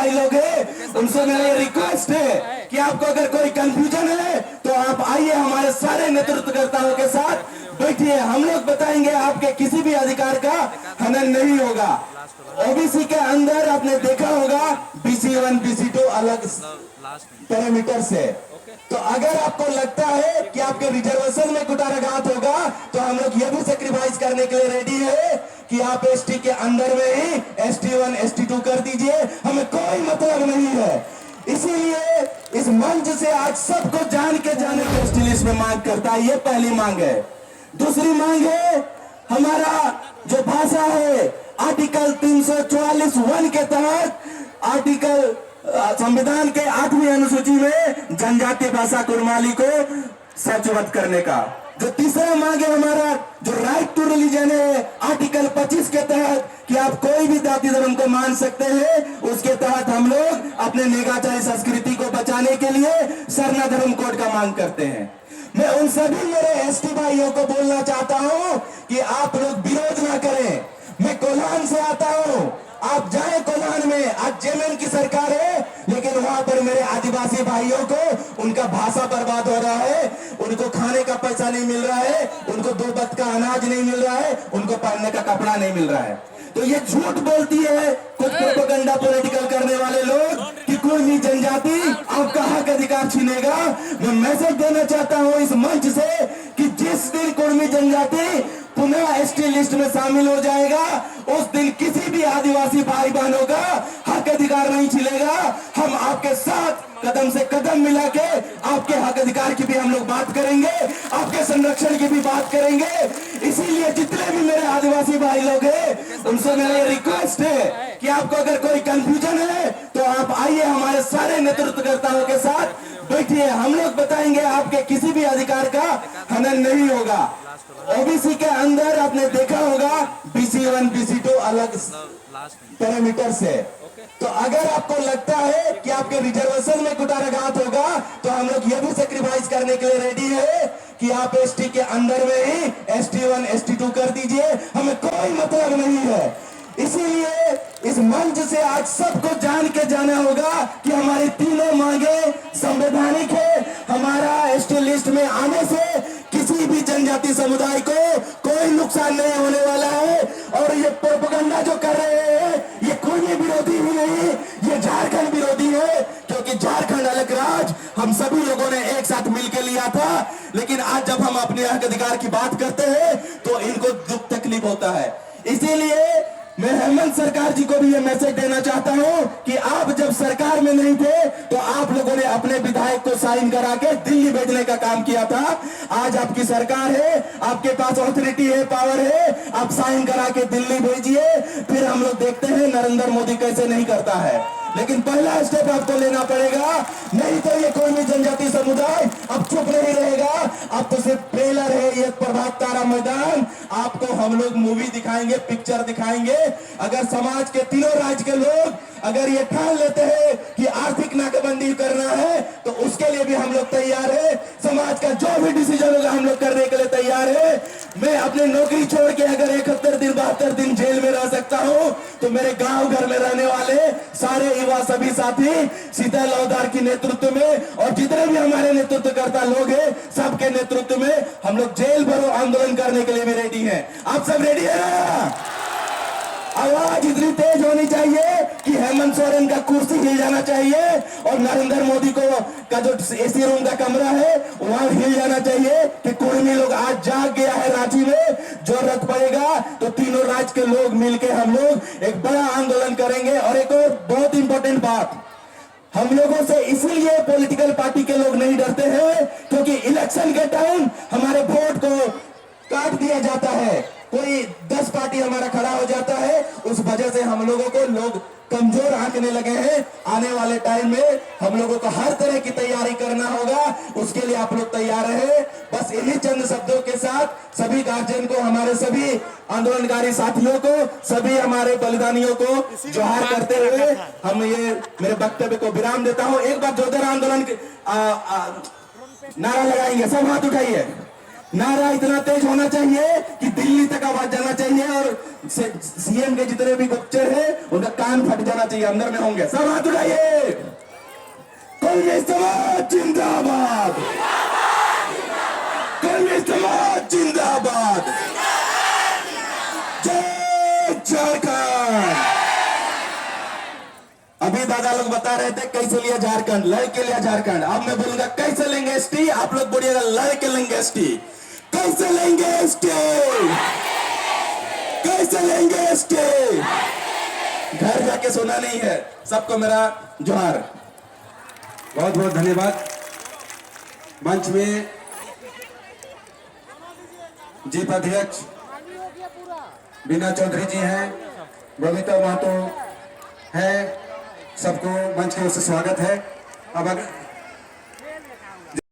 भाई लोग हैं, उनसे मेरा रिक्वेस्ट है कि आपको अगर कोई कंफ्यूजन है तो आप आइए हमारे सारे नेतृत्वकर्ताओं के साथ बैठिए। हम लोग बताएंगे आपके किसी भी अधिकार का हनन नहीं होगा। ओबीसी के अंदर आपने देखा होगा BC1 BC2 अलग पैरामीटर से, तो अगर आपको लगता है कि आपके रिजर्वेशन में कुटाराघात होगा तो हम लोग ये भी सेक्रीफाइस करने के लिए रेडी है कि आप एसटी के अंदर में ही ST1 ST2 कर दीजिए, हमें कोई मतलब नहीं है। इसीलिए इस मंच से आज सबको जान के जाने को एसटी लिस्ट में मांग करता है। ये पहली मांग है। दूसरी मांग है हमारा जो भाषा है आर्टिकल 344(1) के तहत आर्टिकल संविधान के 8वीं अनुसूची में जनजातीय भाषा कुड़माली को सूचीबद्ध करने का। जो तीसरा मांग है हमारा जो राइट टू रिलीजन है आर्टिकल 25 के तहत कि आप कोई भी जाति धर्म को मान सकते हैं, उसके तहत हम लोग अपने नेगाचारी संस्कृति को बचाने के लिए सरना धर्म कोड का मांग करते हैं। मैं उन सभी मेरे एसटी भाइयों को बोलना चाहता हूं कि आप लोग विरोध ना करें। मैं कोल्हान से आता हूं, आप जाए कोल्हान में, आज जेएमएम की सरकार है लेकिन वहां पर मेरे आदिवासी भाइयों को उनका भाषा बर्बाद हो रहा है, उनको खाने का पैसा नहीं मिल रहा है, उनको 2 वक्त का अनाज नहीं मिल रहा है, उनको पहनने का कपड़ा नहीं मिल रहा है। तो ये झूठ बोलती है कुछ प्रोपेगेंडा पॉलिटिकल करने वाले लोग कि कोई भी जनजाति आपका हक अधिकार छीनेगा। मैं मैसेज देना चाहता हूं इस मंच से कि जिस दिन कोई जनजाति पुनः एसटी लिस्ट में शामिल हो जाएगा उस दिन किसी भी आदिवासी भाई बहनों का हक अधिकार नहीं छिलेगा। हम आपके साथ कदम से कदम मिला के आपके हक अधिकार की भी हम लोग बात करेंगे, आपके संरक्षण की भी बात करेंगे। इसीलिए जितने भी मेरे आदिवासी भाई लोग हैं उनसे मेरा रिक्वेस्ट है कि आपको अगर कोई कंफ्यूजन है तो आप आइए हमारे सारे नेतृत्वकर्ताओं के साथ बैठिए। हम लोग बताएंगे आपके किसी भी अधिकार का हनन नहीं होगा। ओबीसी के अंदर आपने देखा होगा BC1 BC2 अलग पैरामीटर से, तो अगर आपको लगता है कि आपके रिजर्वेशन में कुटाराघात होगा तो हम लोग ये भी सेक्रीफाइस करने के लिए रेडी है कि आप एसटी के अंदर में ही ST1 ST2 कर दीजिए, हमें कोई मतलब नहीं है। इसीलिए इस मंच से आज सबको जान के जाना होगा कि हमारी तीनों मांगे संवैधानिक है। हमारा एसटी लिस्ट में आने से किसी भी जनजाति समुदाय को कोई नुकसान नहीं होने वाला है। और ये प्रोपेगेंडा जो कर रहे हैं ये कोई विरोधी ही नहीं, ये झारखंड विरोधी है, क्योंकि झारखंड अलग राज्य हम सभी लोगों ने एक साथ मिलकर लिया था। लेकिन आज जब हम अपने हक अधिकार की बात करते हैं तो इनको दुख तकलीफ होता है। इसीलिए मैं हेमंत सरकार जी को भी ये मैसेज देना चाहता हूं कि आप जब सरकार में नहीं थे तो आप लोगों ने अपने विधायक को साइन करा के दिल्ली भेजने का काम किया था। आज आपकी सरकार है, आपके पास ऑथोरिटी है, पावर है, आप साइन करा के दिल्ली भेजिए, फिर हम लोग देखते हैं नरेंद्र मोदी कैसे नहीं करता है। लेकिन पहला स्टेप आपको लेना पड़ेगा, नहीं तो ये कोई भी जनजाति समुदाय अब चुप नहीं रहेगा। अब तो सिर्फ ट्रेलर है ये प्रभात तारा मैदान, आपको हम लोग मूवी दिखाएंगे, पिक्चर दिखाएंगे। अगर समाज के तीनों राज्य के लोग अगर ये ठान लेते हैं कि आर्थिक नाकेबंदी करना है तो उसके लिए भी हम लोग तैयार है। समाज का जो भी डिसीजन होगा हम लोग करने के लिए तैयार है। मैं अपनी नौकरी छोड़ के अगर 71 दिन 72 दिन जेल में रह सकता हूं तो मेरे गांव घर में रहने वाले सारे युवा सभी साथी सीता लौदार की नेतृत्व में और जितने भी हमारे नेतृत्वकर्ता लोग हैं सबके नेतृत्व में हम लोग जेल भरो आंदोलन करने के लिए भी रेडी हैं। आप सब रेडी है ना? आवाज इतनी तेज होनी चाहिए कि हेमंत सोरेन का कुर्सी हिल जाना चाहिए और नरेंद्र मोदी को का जो एसी रूम का कमरा है वहां हिल जाना चाहिए कि कोई लोग आज जाग गया है रांची में, जरूरत पड़ेगा तो तीनों राज्य के लोग मिलकर हम लोग एक बड़ा आंदोलन करेंगे। और एक और बहुत इंपॉर्टेंट बात, हम लोगों से इसीलिए पॉलिटिकल पार्टी के लोग नहीं डरते हैं क्योंकि इलेक्शन के टाइम हमारे वोट को काट दिया जाता है, कोई 10 पार्टी हमारा खड़ा हो जाता है, उस वजह से हम लोगों को लोग कमजोर आंकने लगे हैं। आने वाले टाइम में हम लोगों को हर तरह की तैयारी करना होगा, उसके लिए आप लोग तैयार रहे। बस इन्हीं चंद शब्दों के साथ सभी गार्जियन को, हमारे सभी आंदोलनकारी साथियों को, सभी हमारे बलिदानियों को जोहार करते हुए हम ये मेरे वक्तव्य को विराम देता हूं। एक बार जोरदार आंदोलन नारा लगाएंगे, सब हाथ उठाइए। नारा इतना तेज होना चाहिए कि दिल्ली तक आवाज जाना चाहिए और सीएम के जितने भी गुप्तचर हैं उनका कान फट जाना चाहिए, अंदर में होंगे सब। हाथ उठाइए। कौमी समाज जिंदाबाद, कौमी समाज जिंदाबाद, जय झारखंड। अभी दादा लोग बता रहे थे कैसे लिया झारखंड, लड़ के लिया झारखंड। अब मैं बोलूंगा कैसे लेंगे एसटी, आप लोग बोलिएगा लड़ के लेंगे एसटी। कैसे लेंगे एसटी, कैसे लेंगे एसटी। घर जाके सोना नहीं है। सबको मेरा जोहार। बहुत बहुत धन्यवाद। मंच में जीप अध्यक्ष बीना चौधरी जी हैं, बबीता महतो है, सबको मंच की ओर से स्वागत है। अब अगर